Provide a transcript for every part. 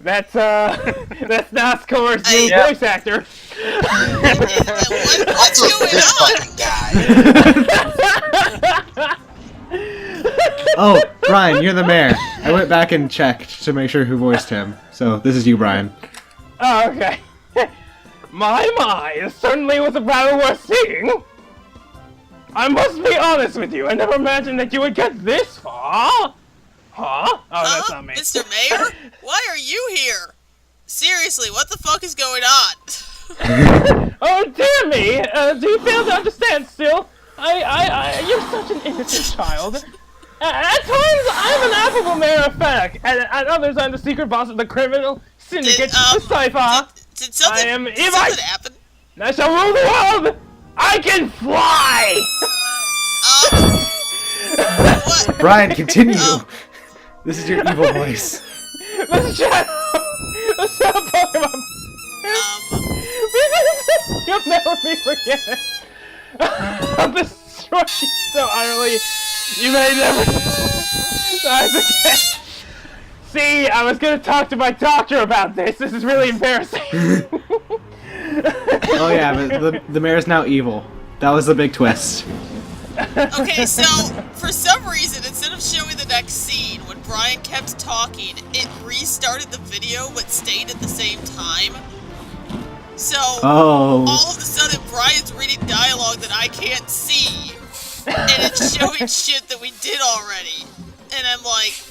That's NASCAR's new voice actor. What's going on? Oh, Brian, you're the mayor. I went back and checked to make sure who voiced him. So this is you, Brian. Oh, okay. My, it certainly was a battle worth seeing. I must be honest with you, I never imagined that you would get this far. Huh? Oh, that's not me. Mr. Mayor? Why are you here? Seriously, what the fuck is going on? Oh, dear me! Do you fail to understand still? You're such an innocent child. At times, I'm an affable mayor of fact, and at others, I'm the secret boss of the criminal syndicate, the Cypher. Did something happen? I shall rule the world! I can fly! What? Brian, continue. This is your evil voice. The shadow Pokemon. You'll never be forgiven. I'll destroy you so utterly. You may never rise again. See, I was gonna talk to my doctor about this. This is really embarrassing. Oh yeah, but the mayor's now evil. That was the big twist. Okay, so, for some reason, instead of showing the next scene, when Brian kept talking, it restarted the video but stayed at the same time. So, all of a sudden, Brian's reading dialogue that I can't see, and it's showing shit that we did already. And I'm like,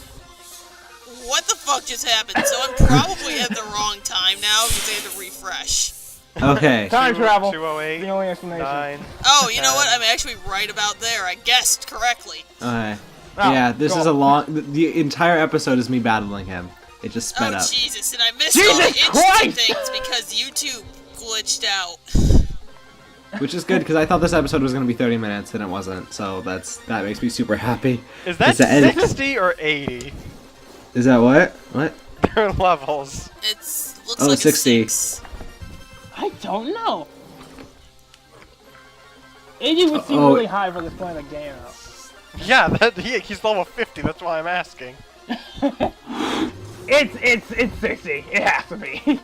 what the fuck just happened? So I'm probably at the wrong time now because I had to refresh. Okay. Time travel. 208. The only explanation. 9. Oh, you know what? I'm actually right about there. I guessed correctly. Okay. Oh, yeah, this is a long. The entire episode is me battling him. It just sped up. Oh Jesus! And I missed all the instant things because YouTube glitched out. Which is good because I thought this episode was going to be 30 minutes and it wasn't. So that makes me super happy. Is that 60 or 80? Is that what? What? Their levels. Looks like 60. A 6. I don't know. 80 would seem really high for this point of the game, though. Yeah, he's level 50. That's why I'm asking. It's 60. It has to be.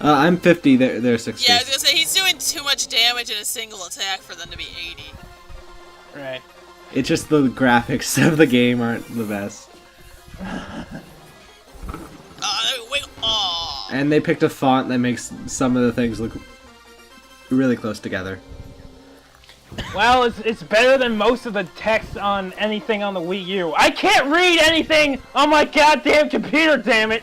I'm 50. They're 60. Yeah, I was gonna say he's doing too much damage in a single attack for them to be 80. Right. It's just the graphics of the game aren't the best. And they picked a font that makes some of the things look really close together. Well, it's better than most of the text on anything on the Wii U. I can't read anything on my goddamn computer, damn it!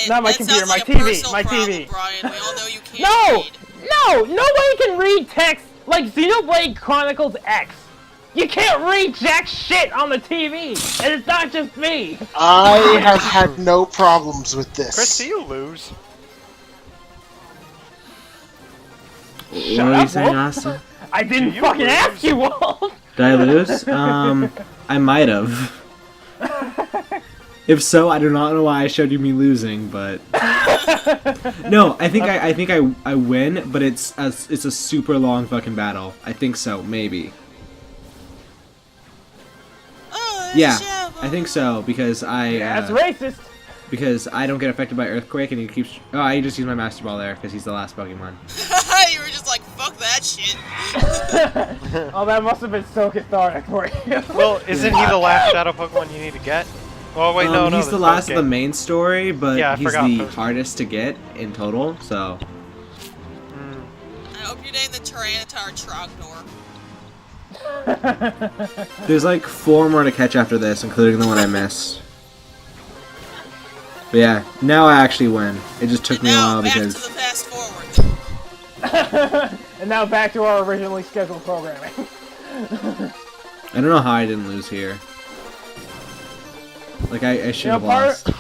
Not my computer, my TV, my TV. Brian. We all know you can't read. No! Nobody can read text like Xenoblade Chronicles X. You can't read jack shit on the TV, and it's not just me. I have had no problems with this. Chris, do you lose? What are you saying, Austin? I didn't fucking ask you, Wolf! Did I lose? I might have. If so, I do not know why I showed you me losing, but no, I think I win, but it's a super long fucking battle. I think so, maybe. Yeah, I think so because that's racist. Because I don't get affected by earthquake, and he keeps. Oh, I just used my Master Ball there because he's the last Pokemon. You were just like, fuck that shit. Oh, that must have been so cathartic for you. Well, isn't he the last Shadow Pokemon you need to get? Oh wait, no, he's the last of the main story, but yeah, he's the hardest to get in total. So. I hope you name the Tyranitar Trognor. There's like 4 more to catch after this, including the one I missed. But yeah, now I actually win. It just took me a while because. Back to the fast forward. And now back to our originally scheduled programming. I don't know how I didn't lose here. Like I should have lost.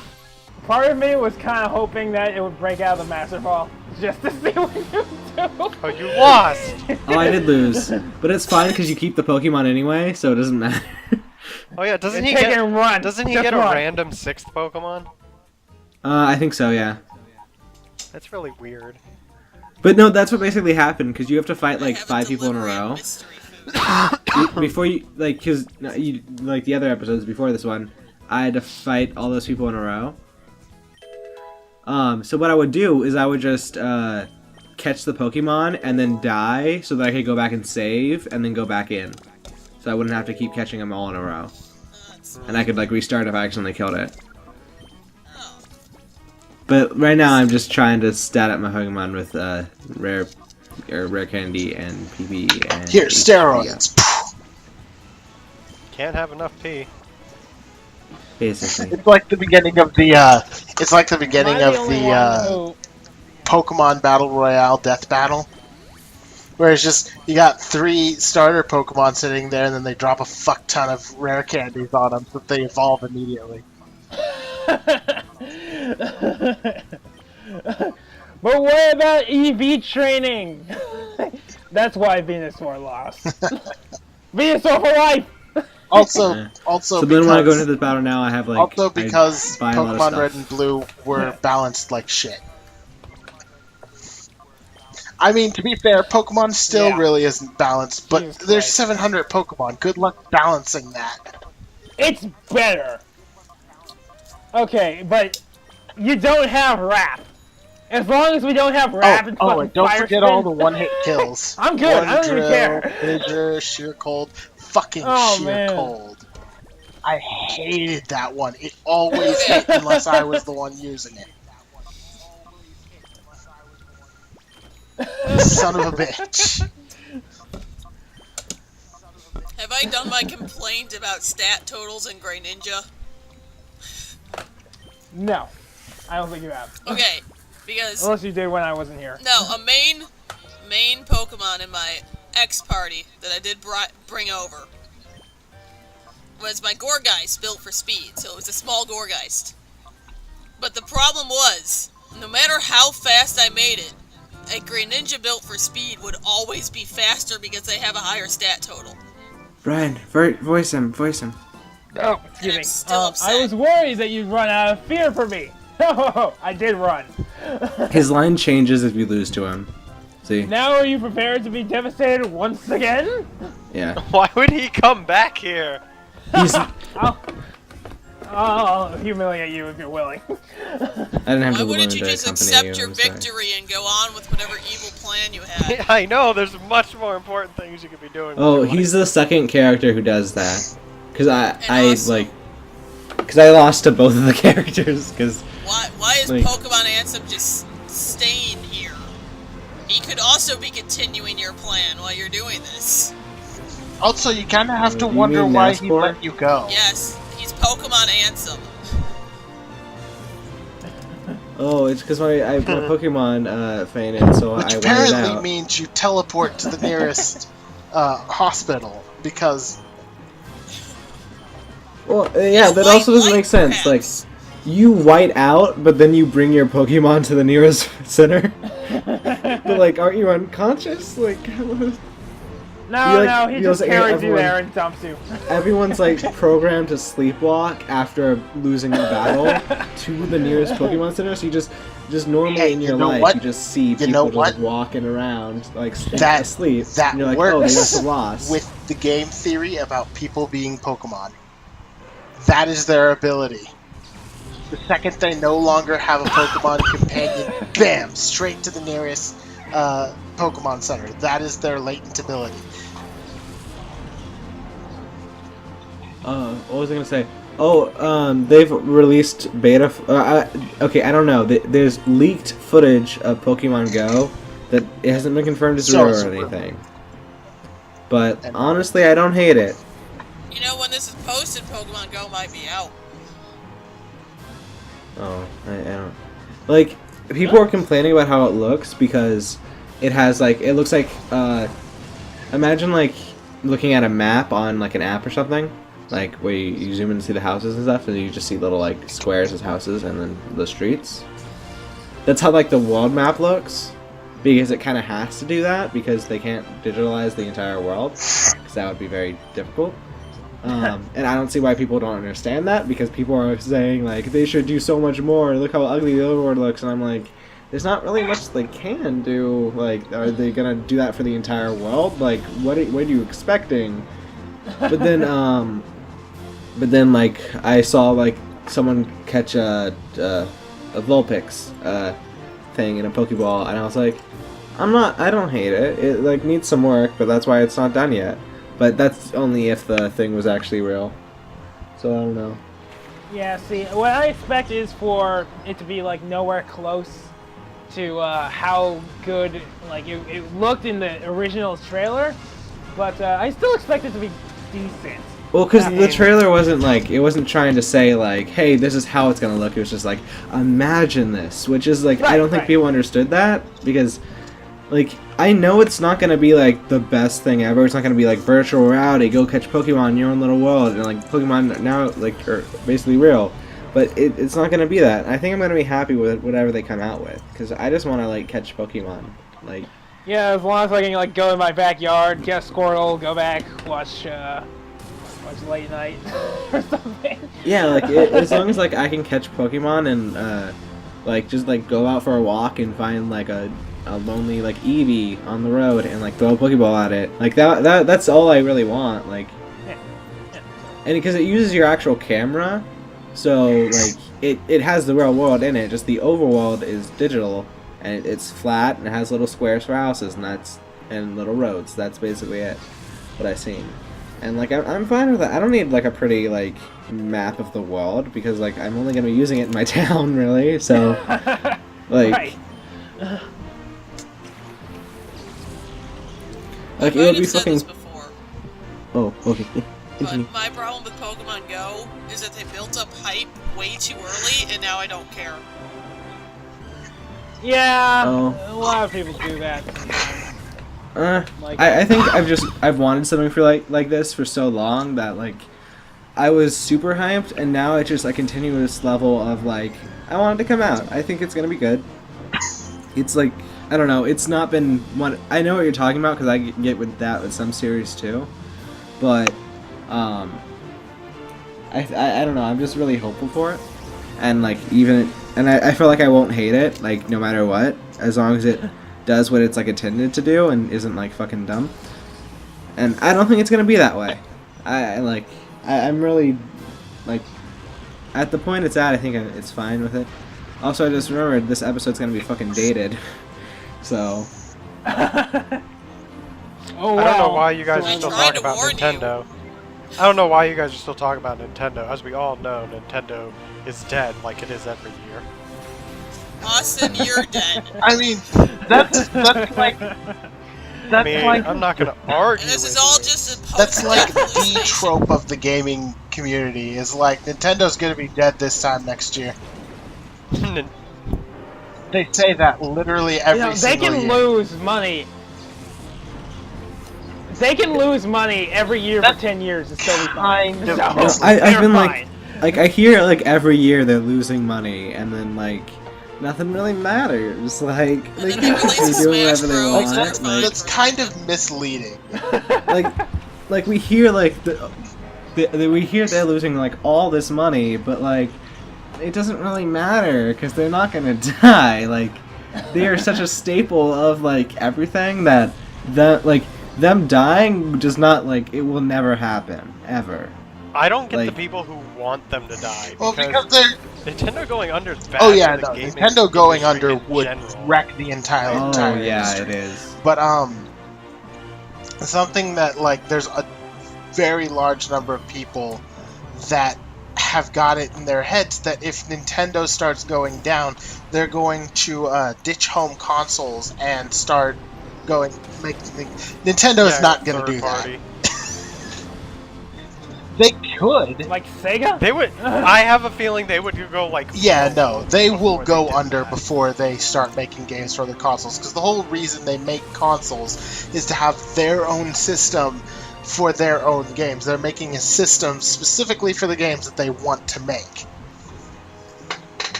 Part of me was kind of hoping that it would break out of the Master Ball just to see what you do. Oh, you lost! Oh, I did lose, but it's fine because you keep the Pokemon anyway, so it doesn't matter. Oh yeah, doesn't he Take get it and run. doesn't he Just get a run. random 6th Pokemon? I think so, yeah. That's really weird. But no, that's what basically happened because you have to fight like I have 5 people in a delivery of row. mystery food. Before you like, because you like the other episodes before this one, I had to fight all those people in a row. So what I would do is I would just catch the Pokemon and then die so that I could go back and save and then go back in. So I wouldn't have to keep catching them all in a row. And I could like restart if I accidentally killed it. Oh. But right now I'm just trying to stat up my Pokemon with rare candy and PB and Here, HP. steroids. Can't have enough P. Basically. It's like the beginning of the. It's like the beginning Am I of only the one who- Pokemon Battle Royale Death Battle, where it's just you got 3 starter Pokemon sitting there, and then they drop a fuck ton of rare candies on them, so they evolve immediately. But what about EV training? That's why Venusaur lost. Venusaur for life! Also, Yeah. also So because, then when I go into this battle now, I have like also I because buy a lot of Pokemon stuff. Red and Blue were balanced like shit. I mean, to be fair, Pokemon still Yeah. really isn't balanced, but Jesus there's Christ. 700 Pokemon. Good luck balancing that. It's better! Okay, but you don't have Rap. As long as we don't have Rap and fucking and don't Fire forget Spin- all the one-hit kills. I'm good, I don't even Drill, care. Fissure, Sheer Cold, fucking Oh, Sheer man. Cold. I hated that one. It always hit unless I was the one using it. Son of a bitch. Have I done my complaint about stat totals in Greninja? No. I don't think you have. Okay, because Unless you did when I wasn't here. no, a main Pokemon in my X party that I did bring over was my Gourgeist built for speed, so it was a small Gourgeist. But the problem was, no matter how fast I made it, a Greninja built for speed would always be faster because they have a higher stat total. Brian, voice him. Oh, excuse I'm me. still upset. I was worried that you'd run out of fear for me. I did run. His line changes if you lose to him. See? Now are you prepared to be devastated once again? Yeah. Why would he come back here? He's, I'll humiliate you if you're willing. I didn't have Why to wouldn't learn you to just accompany accept you, your I'm sorry. victory and go on with whatever evil plan you had? I know, there's much more important things you could be doing. with Oh, your he's life. the second character who does that. Cause I also- cause I lost to both of the characters. Cause Why is Like- Pokemon Ansem just staying here? He could also be continuing your plan while you're doing this. Also, you kind of have to You wonder mean why he Nascore? let you go. Yes, he's Pokemon Ansem. oh, it's cause my Pokemon fainted, so Which I wanted apparently out. means you teleport to the nearest hospital, because Well, yeah, that white also doesn't light, make sense. perhaps. Like, you white out, but then you bring your Pokemon to the nearest center. But like, aren't you unconscious? Like, No, You, like, no, he you just also- carries you everyone- there and dumps you. everyone's like programmed to sleepwalk after losing a battle to the nearest Pokemon center. So you just normally Hey, in your you know life, what? you just see people know just what? walking around like That- asleep. that and you're like, works oh, they must have lost. with the game theory about people being Pokemon. That is their ability. The second they no longer have a Pokemon companion, bam, straight to the nearest Pokemon Center. That is their latent ability. What was I gonna say? Oh, they've released beta. Okay, I don't know. There's leaked footage of Pokemon Go that it hasn't been confirmed as So real it's or a rumor. anything. But honestly, I don't hate it. You know, when this is posted, Pokemon Go might be out. Oh, I don't. Like, people are complaining about how it looks because it has like it looks like imagine like looking at a map on like an app or something. Like where you zoom in to see the houses and stuff, and you just see little like squares as houses and then the streets. That's how like the world map looks, because it kind of has to do that because they can't digitalize the entire world, because that would be very difficult. And I don't see why people don't understand that, because people are saying like they should do so much more. Look how ugly the overworld looks, and I'm like, there's not really much they can do. Like, are they gonna do that for the entire world? Like, what are you expecting? But then like I saw like someone catch a Vulpix thing in a Pokeball, and I was like, I don't hate it. It like needs some work, but that's why it's not done yet. But that's only if the thing was actually real. So I don't know. Yeah, see, what I expect is for it to be like nowhere close to how good like it looked in the original trailer, but I still expect it to be decent. Well, because the trailer wasn't like, it wasn't trying to say like, hey, this is how it's gonna look. It was just like, imagine this, which is like, I don't think people understood that, because like, I know it's not gonna be like the best thing ever. It's not gonna be like virtual reality, go catch Pokemon in your own little world, and like Pokemon now like are basically real. But it's not gonna be that. I think I'm gonna be happy with whatever they come out with, because I just want to like catch Pokemon. Like, yeah, as long as I can like go in my backyard, get a Squirtle, go back, watch late night or something. Yeah, like as long as like I can catch Pokemon and like just like go out for a walk and find like a lonely like Eevee on the road and like throw a Pokeball at it. Like that's all I really want. Like, and because it uses your actual camera, so like it has the real world in it. Just the overworld is digital, and it's flat and it has little squares for houses and little roads. That's basically it. What I've seen. And like I'm fine with that. I don't need like a pretty like map of the world, because like I'm only gonna be using it in my town, really. So like, Right. like I it would might be have said fucking. this before, Oh, okay. but my problem with Pokemon Go is that they built up hype way too early, and now I don't care. Yeah, Oh. a lot of people do that sometimes. Like, I think I've wanted something for like this for so long that like I was super hyped, and now it's just a continuous level of like, I want it to come out. I think it's gonna be good. It's like, I don't know. It's not been one. I know what you're talking about, because I get with that with some series too, but I don't know. I'm just really hopeful for it, and like I feel like I won't hate it, like no matter what, as long as it does what it's like intended to do and isn't like fucking dumb. And I don't think it's gonna be that way. I'm really like at the point it's at. I think it's fine with it. Also, I just remembered this episode's gonna be fucking dated, so. oh I don't know well. why you guys So are still tried talking to about warn you. Nintendo. I don't know why you guys are still talking about Nintendo. As we all know, Nintendo is dead like it is every year. Austin, you're dead. I mean, that's like I mean, I'm not gonna argue. And this is with all you. just a that's like the hallucination. trope of the gaming community. Is like Nintendo's gonna be dead this time next year. They say that literally every They single can year. lose money. They can lose money every year for 10 years and still be fine. Kind of. So, I've they're been fine. like I hear like every year they're losing money, and then like nothing really matters. Like they then can they release actually a do whatever Smash they Bros. and want. it's fine. That's kind of misleading. Like we hear like we hear they're losing like all this money, but like it doesn't really matter because they're not gonna die. Like they are such a staple of like everything that like them dying does not like it will never happen ever. I don't get the like- people who want them to die. Well, because they're. Nintendo going under is bad. Oh yeah, for the no. gaming Nintendo going industry under in would general. wreck the entire Oh yeah, industry. it is. But something that like there's a very large number of people that have got it in their heads that if Nintendo starts going down, they're going to ditch home consoles and start going making. Nintendo is Yeah, not going to third do party. that. They could. Like Sega? They would. I have a feeling they would go like. Yeah, no, they will before go did under that. before they start making games for the consoles. Because the whole reason they make consoles is to have their own system for their own games. They're making a system specifically for the games that they want to make.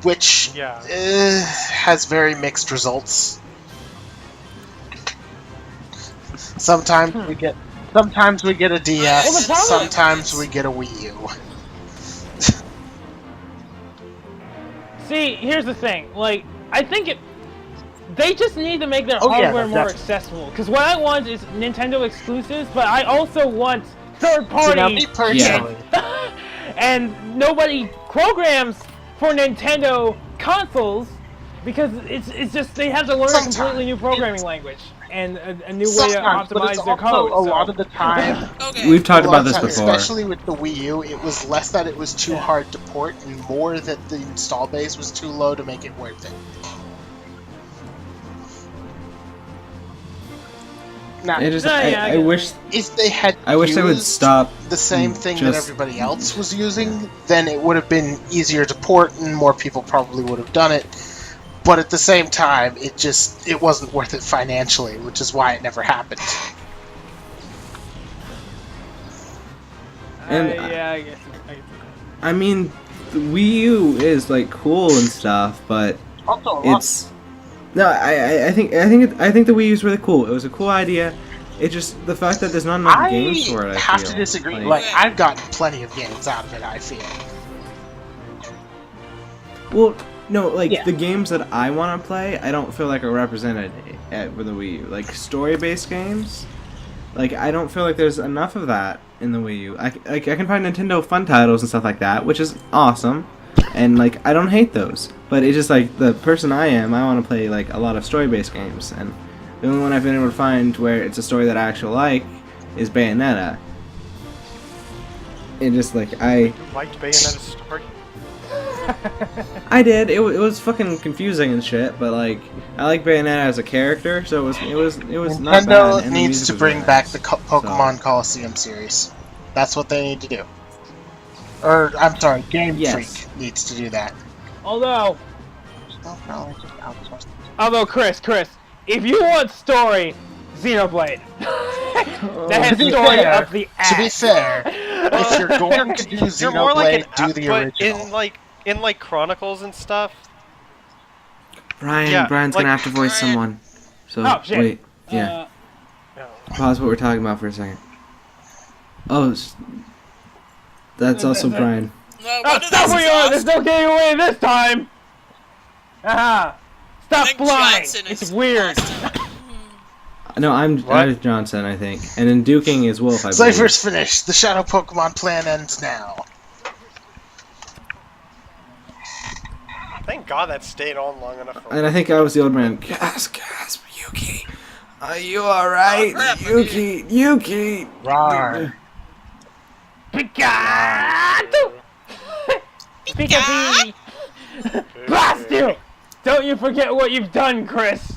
Which Yeah. has very mixed results. Sometimes we get Sometimes we get a DS, Well, the problem- sometimes we get a Wii U. See, here's the thing. Like, I think they just need to make their Oh, yeah, hardware more definitely. accessible. Because what I want is Nintendo exclusives, but I also want third So now, party me personally, and nobody programs for Nintendo consoles because it's just they have to learn a Sometimes. completely new programming language and a new way to sometimes, but it's optimize their also code. a lot of the time. Okay. We've talked A lot about of this times, before. especially with the Wii U, it was less that it was too hard to port and more that the install base was too low to make it worth it. Now, It just, No, yeah, I I get it. wish, if they had I wish they would used stop. the same thing that just- everybody else was using, then it would have been easier to port and more people probably would have done it. But at the same time, it wasn't worth it financially, which is why it never happened. And yeah, I guess. I mean, the Wii U is like cool and stuff, but Also, a lot it's no. I think the Wii U is really cool. It was a cool idea. It's just the fact that there's not enough games for it. I have feel. to disagree. Like, I've gotten plenty of games out of it, I feel. Well, no, like Yeah. the games that I want to play, I don't feel like are represented with the Wii U. Like story-based games, like I don't feel like there's enough of that in the Wii U. I can find Nintendo fun titles and stuff like that, which is awesome, and like I don't hate those. But it's just like the person I am, I want to play like a lot of story-based games, and the only one I've been able to find where it's a story that I actually like is Bayonetta. And just like You liked Bayonetta's story? I did. It was fucking confusing and shit, but like I like Bayonetta as a character, so it was not bad. Nintendo and the needs music to was bring really back nice. the Pokemon Colosseum series. That's what they need to do. Or, I'm sorry, Game Yes. Freak needs to do that. Although, Oh, no, it's just outsourced. Chris, if you want story, Xenoblade. That has To be story fair- up the ass. To be fair, if you're going to do You're more like Xenoblade, an do the but original. in like Chronicles and stuff. Brian's Yeah, gonna like- have to voice Brian. someone. So Oh, shit. wait, yeah, No. pause what we're talking about for a second. Oh, that's also Brian. No, Oh, one of stop those where is you are! off. There's no getting away this time! Aha! Stop Nick flying! Johnson It's is weird. Austin. No, I'm What? Johnson, I think, and then duking is Wolf. I believe. Cypher's finished. The Shadow Pokemon plan ends now. Thank God that stayed on long enough for And I think I was the old man. Gasp, Yuki. Are you alright? Oh, crap, I Yuki! Rawr. Pikachu! Pikachu! Blast you! Don't you forget what you've done, Chris!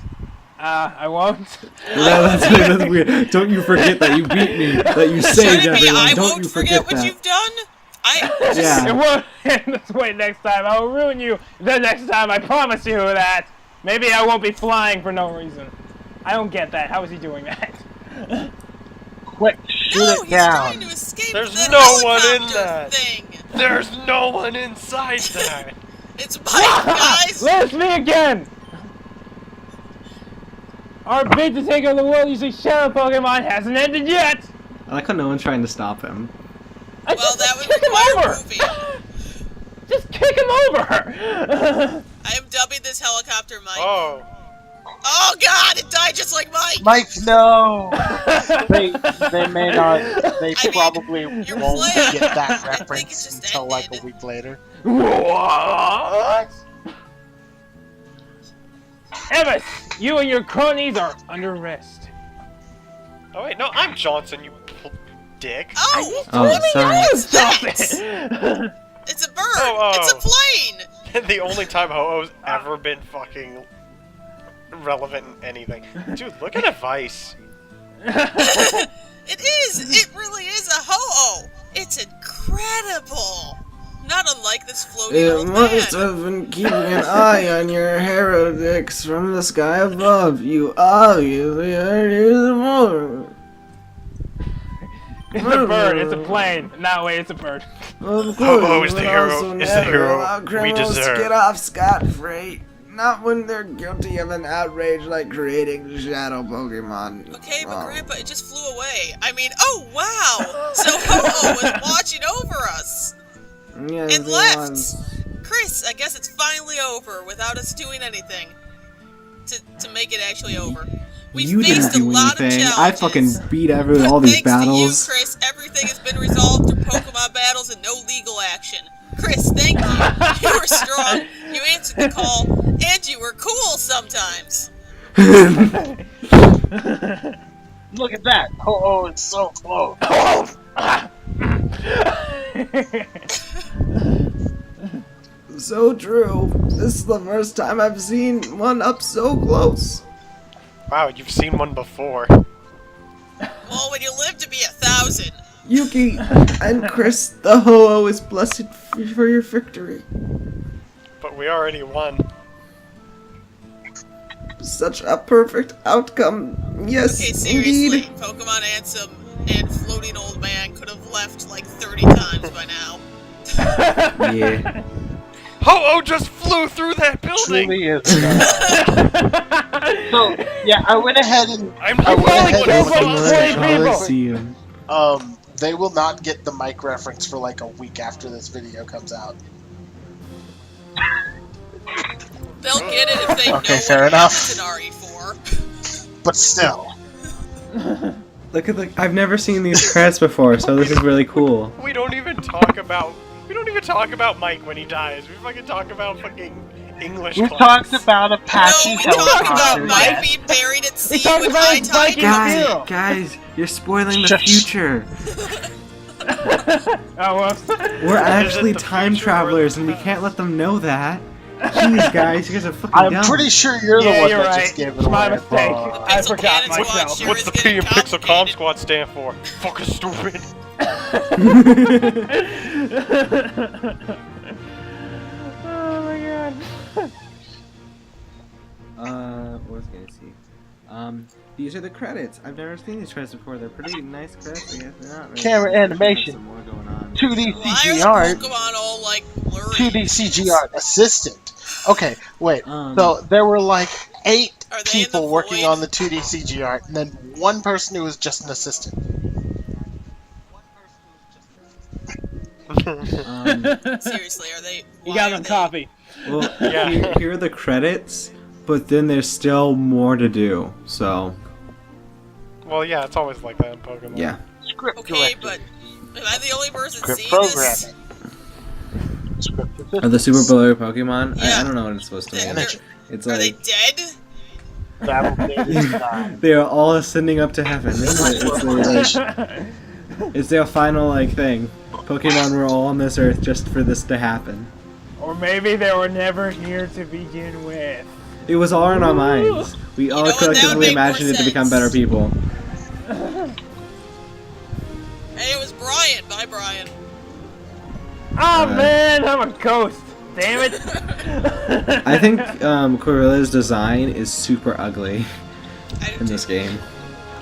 I won't. That's weird. Don't you forget that you beat me, that you Should saved it be everyone. I Don't won't you forget forget what that. you've done? It Yeah. won't. Let's wait next time. I will ruin you the next time. I promise you that. Maybe I won't be flying for no reason. I don't get that. How is he doing that? Quick, shoot No, it he's down. trying to escape There's that no one in helicopter that. thing. There's no one inside that. It's Mike, guys. It's me again! Our bid to take over the world using Shadow Pokemon hasn't ended yet! I like how no one's trying to stop him. I Well, just that would kick him require over! moving. Just kick him over! I am dubbing this helicopter Mike. Oh. Oh God, it died just like Mike. Mike, no! they may not. They I mean, probably your won't plan- get that I think it reference just until like a ended. week later. What? Evis, you and your cronies are under arrest. Oh wait, no, I'm Johnson, you dick. Oh, Oh, sorry. Stop it! it's a bird. Oh, oh. It's a plane. The only time Ho-Oh's ever been fucking relevant in anything. Dude, look at Advice. It is. It really is a ho-oh. It's incredible. Not unlike this floating It old must man. have been keeping an eye on your heretics from the sky above. You obviously heard his more. It's a bird, it's a plane. No, wait, it's a bird. Of course, Ho-Oh is you the would hero- also is the never hero allow we criminals deserve. to get off scot-free. Not when they're guilty of an outrage like creating shadow Pokemon. Okay, but Grandpa, it just flew away. I mean, oh wow! So Ho-Oh was watching over us Yes, and they left. was. Chris, I guess it's finally over without us doing anything to make it actually over. We You faced didn't a do lot anything. of I challenges. fucking beat all these Thanks battles. to you, Chris, everything has been resolved through Pokemon battles and no legal action. Chris, thank you. You were strong, you answered the call, and you were cool sometimes. Look at that! Oh, it's so close. So true. This is the first time I've seen one up so close. Wow, you've seen one before. Well, when you live to be 1,000. Yuki and Chris, the Ho-Oh is blessed for your victory. But we already won. Such a perfect outcome. Yes, Okay, seriously, indeed. Pokemon Ansem and Floating Old Man could have left like 30 times by now. Yeah. Ho-Oh just flew through that building! Truly is. So yeah, I went ahead and I'm I not went ahead calling and what Pokemon Ho-Oh Colosseum. Colosseum. they will not get the mic reference for like a week after this video comes out. They'll get it if they Okay, know fair what enough. happens in RE4. But still, Look at the. I've never seen these credits before, so this is really cool. We don't even talk about Mike when he dies. We fucking talk about fucking English we class. talked about No, Apache we talked about helicopters. Mike being buried at sea talked with about high his tide. Viking Guys, Hero. guys, you're spoiling the Shush. future. Oh, whoops. We're actually the time future or travelers, the and we past? can't let them know that. Jeez, guys, you guys are fucking I'm dumb. pretty sure you're the Yeah, one you're that right. just gave it It's away. my mistake. Bro. I Pixel forgot Cannon myself. Squad sure What's is the P getting in Pixel Com complicated. Squad stand for? Fucking stupid. Oh my god. What was I gonna see? These are the credits. I've never seen these credits before. They're pretty nice credits. I guess they're not really Camera animation. Some more going on. 2D Why are CG the art. Pokemon all like blurry? 2D CG art assistant. Okay, wait. Um, So there were like 8 Are they in people the working void? on the 2D CG art, and then one person who was just an assistant. Seriously, are they? You why got are them they- coffee. Well, Yeah. here are the credits, but then there's still more to do. So, Well, yeah, it's always like that in Pokemon. yeah. Script Okay, director. but am I the only person Script seeing programming. this? Script Are assistant. the super blurry Pokemon? Yeah. I don't know what it's supposed to They're- mean. Energy. It's Are they like dead? Battle data design. they are all ascending up to heaven. It's their final like thing. Pokemon were all on this earth just for this to happen. Or maybe they were never here to begin with. It was all in our minds. We all know what? That would collectively make more imagined it to become sense. better people. Hey, it was Brian. Bye, Brian. Oh man, I'm a ghost. Damn it. I think Corilla's design is super ugly I in this game.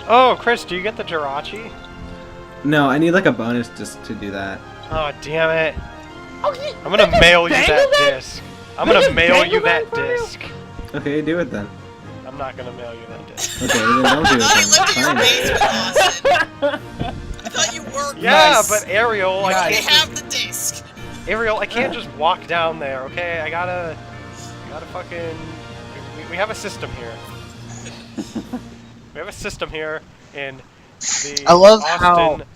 Oh, Chris, do you get the Jirachi? No, I need like a bonus just to do that. Oh, damn it. Oh, I'm gonna mail you dangle that that? disc. I'm They gonna just mail dangle you that that for you? disc. Okay, do it then. I'm not gonna mail you that disc. Okay, then don't do I thought you it lived in your then. basement, Austin. I thought you worked. Yeah, Nice. but Ariel, You I already can't have the disc. Ariel, I can't just walk down there, okay? I gotta fucking... We have a system here. We have a system here in the I love Austin...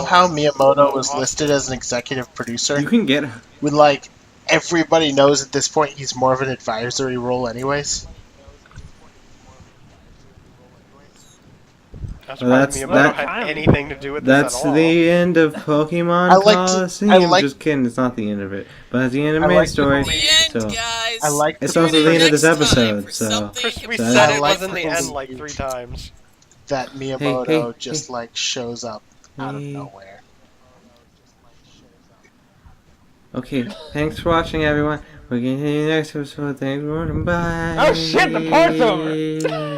how Miyamoto was listed as an executive producer. You can get. When like everybody knows at this point he's more of an advisory role anyways. That's Well, why that's- Miyamoto that- had anything to do with this That's at all. the end of Pokemon I like to- Colosseum. I like- Just kidding, it's not the end of it. But it's the end of I my like the story. The end, So, guys. I like It's the also Tune the in end of this next time episode, for so- something Chris, we So- said I it like wasn't the the- end like 3 times. that Miyamoto Hey, just like shows up out of Hey. nowhere. Okay, thanks for watching, everyone. We'll get you next episode. Thanks for watching. Bye. Oh shit, the part's over.